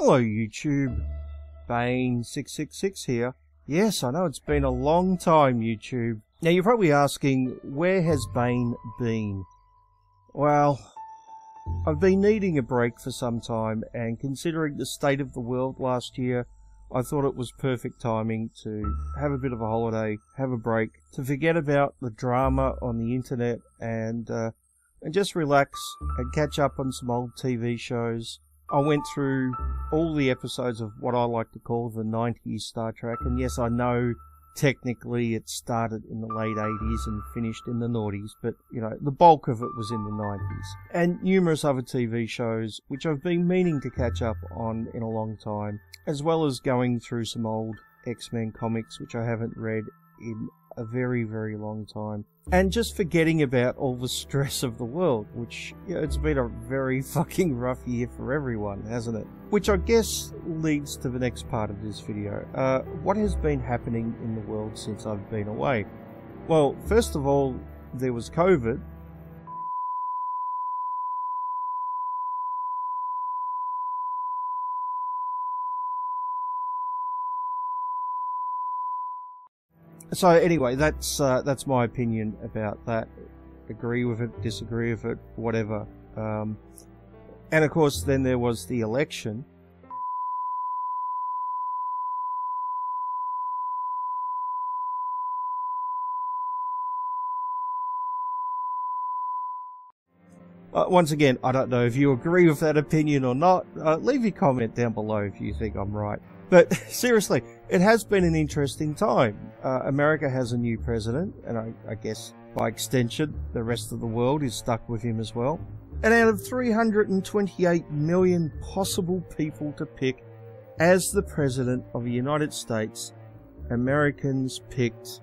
Hello YouTube, Bane666 here. Yes, I know it's been a long time, YouTube. Now you're probably asking, where has Bane been? Well, I've been needing a break for some time, and considering the state of the world last year, I thought it was perfect timing to have a bit of a holiday, have a break, to forget about the drama on the internet and just relax and catch up on some old TV shows. I went through all the episodes of what I like to call the 90s Star Trek, and yes, I know technically it started in the late 80s and finished in the noughties, but, you know, the bulk of it was in the 90s. And numerous other TV shows, which I've been meaning to catch up on in a long time, as well as going through some old X-Men comics, which I haven't read in a very, very long time. And just forgetting about all the stress of the world, which, you know, it's been a very fucking rough year for everyone, hasn't it? Which I guess leads to the next part of this video. What has been happening in the world since I've been away? Well, first of all, there was COVID. So anyway, that's my opinion about that. Agree with it, disagree with it, whatever. And of course, then there was the election. Once again, I don't know if you agree with that opinion or not. Leave your comment down below if you think I'm right. But seriously, it has been an interesting time. America has a new president, and I guess by extension, the rest of the world is stuck with him as well. And out of 328 million possible people to pick as the president of the United States, Americans picked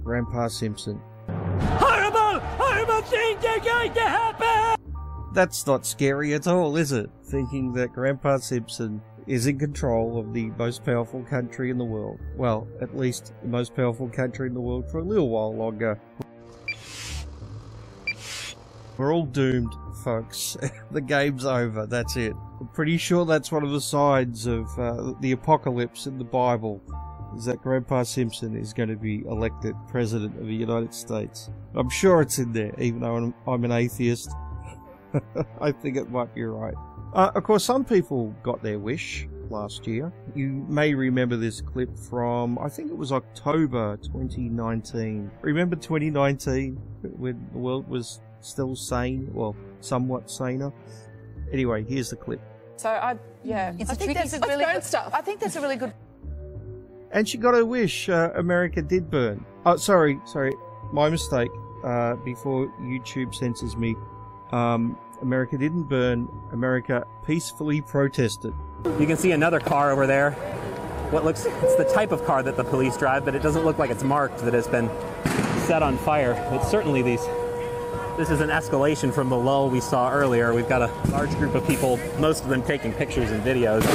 Grandpa Simpson. Horrible! Horrible things are going to happen! That's not scary at all, is it? Thinking that Grandpa Simpson is in control of the most powerful country in the world. Well, at least the most powerful country in the world for a little while longer. We're all doomed, folks. The game's over, that's it. I'm pretty sure that's one of the signs of the apocalypse in the Bible, is that Grandpa Simpson is going to be elected President of the United States. I'm sure it's in there, even though I'm an atheist. I think it might be right. Of course, some people got their wish last year. You may remember this clip from, I think it was October 2019. Remember 2019, when the world was still sane? Well, somewhat saner. Anyway, here's the clip. So, I think that's a really good stuff. I think that's a really good... And she got her wish. America did burn. Oh, sorry, my mistake. Before YouTube censors me. America didn't burn. America peacefully protested. You can see another car over there. It's the type of car that the police drive, but it doesn't look like it's marked that it's been set on fire. But certainly this is an escalation from the lull we saw earlier. We've got a large group of people, most of them taking pictures and videos.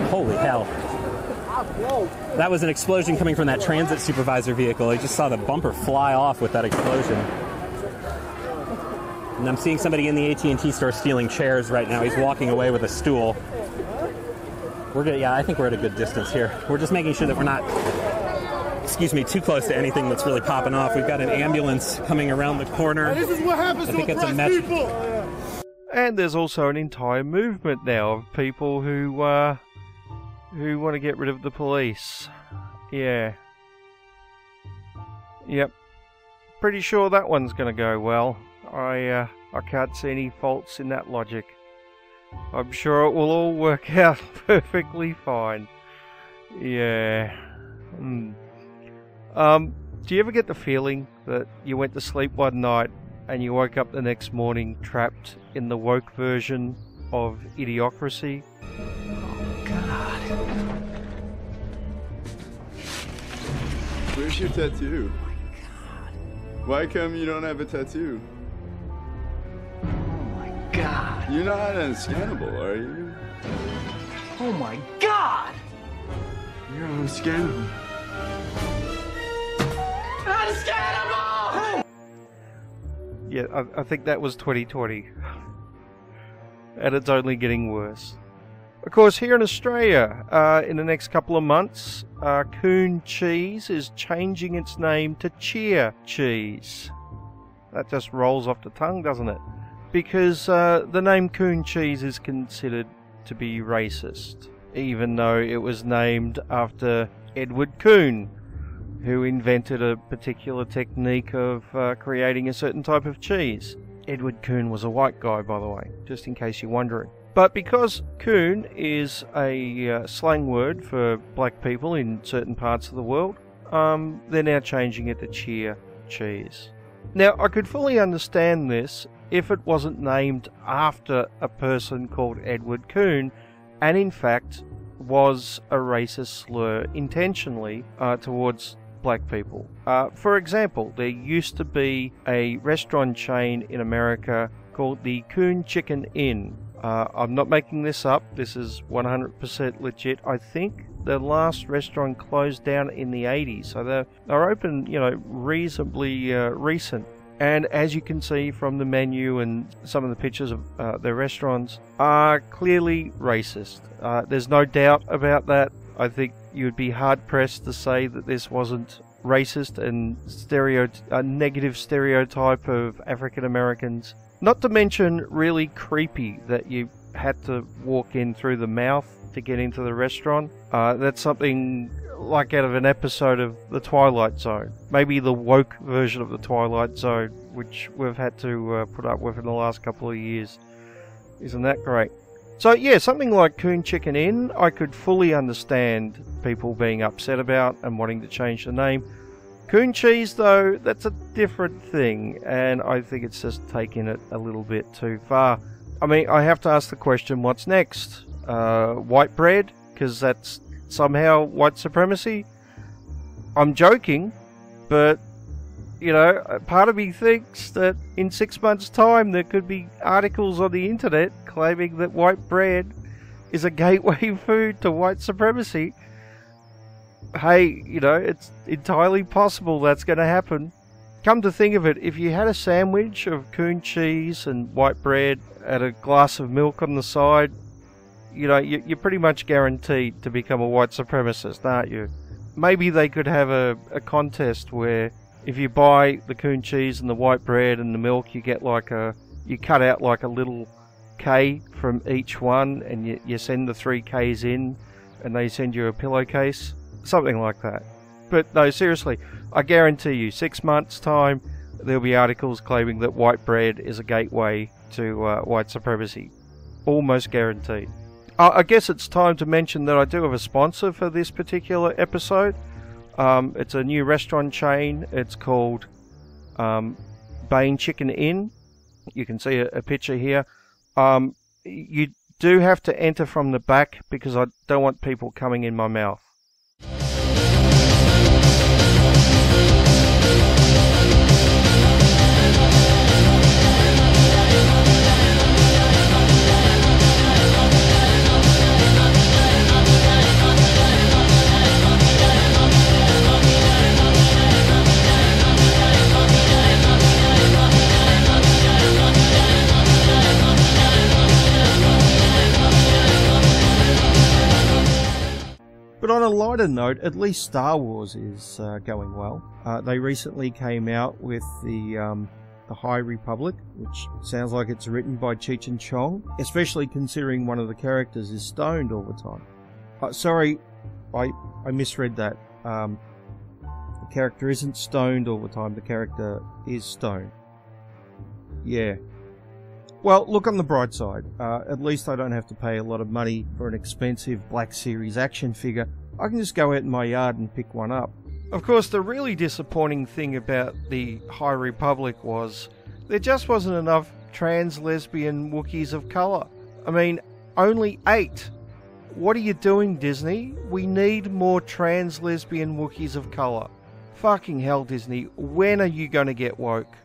Holy hell. That was an explosion coming from that transit supervisor vehicle. I just saw the bumper fly off with that explosion. And I'm seeing somebody in the AT&T store stealing chairs right now. He's walking away with a stool. I think we're at a good distance here. We're just making sure that we're not, too close to anything that's really popping off. We've got an ambulance coming around the corner. This is what happens to oppressed people! And there's also an entire movement now of people who want to get rid of the police. Yeah. Yep. Pretty sure that one's going to go well. I can't see any faults in that logic. I'm sure it will all work out perfectly fine. Yeah. Do you ever get the feeling that you went to sleep one night and you woke up the next morning trapped in the woke version of Idiocracy? Oh, God. Where's your tattoo? Oh, my God. Why come you don't have a tattoo? God. You're not unscannable, are you? Oh my God! You're unscannable. Unscannable! Yeah, I think that was 2020. And it's only getting worse. Of course, here in Australia, in the next couple of months, Coon Cheese is changing its name to Cheer Cheese. That just rolls off the tongue, doesn't it? Because the name Coon Cheese is considered to be racist, even though it was named after Edward Coon, who invented a particular technique of creating a certain type of cheese. Edward Coon was a white guy, by the way, just in case you're wondering. But because coon is a slang word for black people in certain parts of the world, they're now changing it to Cheer Cheese. Now, I could fully understand this if it wasn't named after a person called Edward Coon, and in fact was a racist slur intentionally towards black people. For example, there used to be a restaurant chain in America called the Coon Chicken Inn. I'm not making this up, this is 100% legit. I think the last restaurant closed down in the 80s, so they're open, you know, reasonably recent. And as you can see from the menu and some of the pictures of their restaurants, are clearly racist. There's no doubt about that. I think you'd be hard-pressed to say that this wasn't racist and a negative stereotype of African Americans. Not to mention really creepy that you had to walk in through the mouth to get into the restaurant. That's something like out of an episode of The Twilight Zone. Maybe the woke version of The Twilight Zone, which we've had to put up with in the last couple of years. Isn't that great? So yeah, something like Coon Chicken Inn, I could fully understand people being upset about and wanting to change the name. Coon Cheese, though, that's a different thing, and I think it's just taking it a little bit too far. I mean, I have to ask the question, what's next? White bread? Because that's somehow white supremacy? I'm joking, but, you know, part of me thinks that in 6 months' time there could be articles on the internet claiming that white bread is a gateway food to white supremacy. Hey, you know, it's entirely possible that's going to happen. Come to think of it, if you had a sandwich of coon cheese and white bread and a glass of milk on the side, you know, you're pretty much guaranteed to become a white supremacist, aren't you? Maybe they could have a contest where if you buy the coon cheese and the white bread and the milk, you get like you cut out like a little K from each one, and you send the 3 Ks in, and they send you a pillowcase. Something like that. But no, seriously, I guarantee you, 6 months' time, there'll be articles claiming that white bread is a gateway to white supremacy. Almost guaranteed. I guess it's time to mention that I do have a sponsor for this particular episode. It's a new restaurant chain. It's called Bane Chicken Inn. You can see a picture here. You do have to enter from the back because I don't want people coming in my mouth. But on a lighter note, at least Star Wars is going well. They recently came out with the High Republic, which sounds like it's written by Cheech and Chong, especially considering one of the characters is stoned all the time. Sorry, I misread that. The character isn't stoned all the time, the character is stoned. Yeah. Well, look on the bright side. At least I don't have to pay a lot of money for an expensive Black Series action figure. I can just go out in my yard and pick one up. Of course, the really disappointing thing about the High Republic was there just wasn't enough trans lesbian Wookiees of colour. I mean, only 8. What are you doing, Disney? We need more trans lesbian Wookiees of colour. Fucking hell, Disney. When are you going to get woke?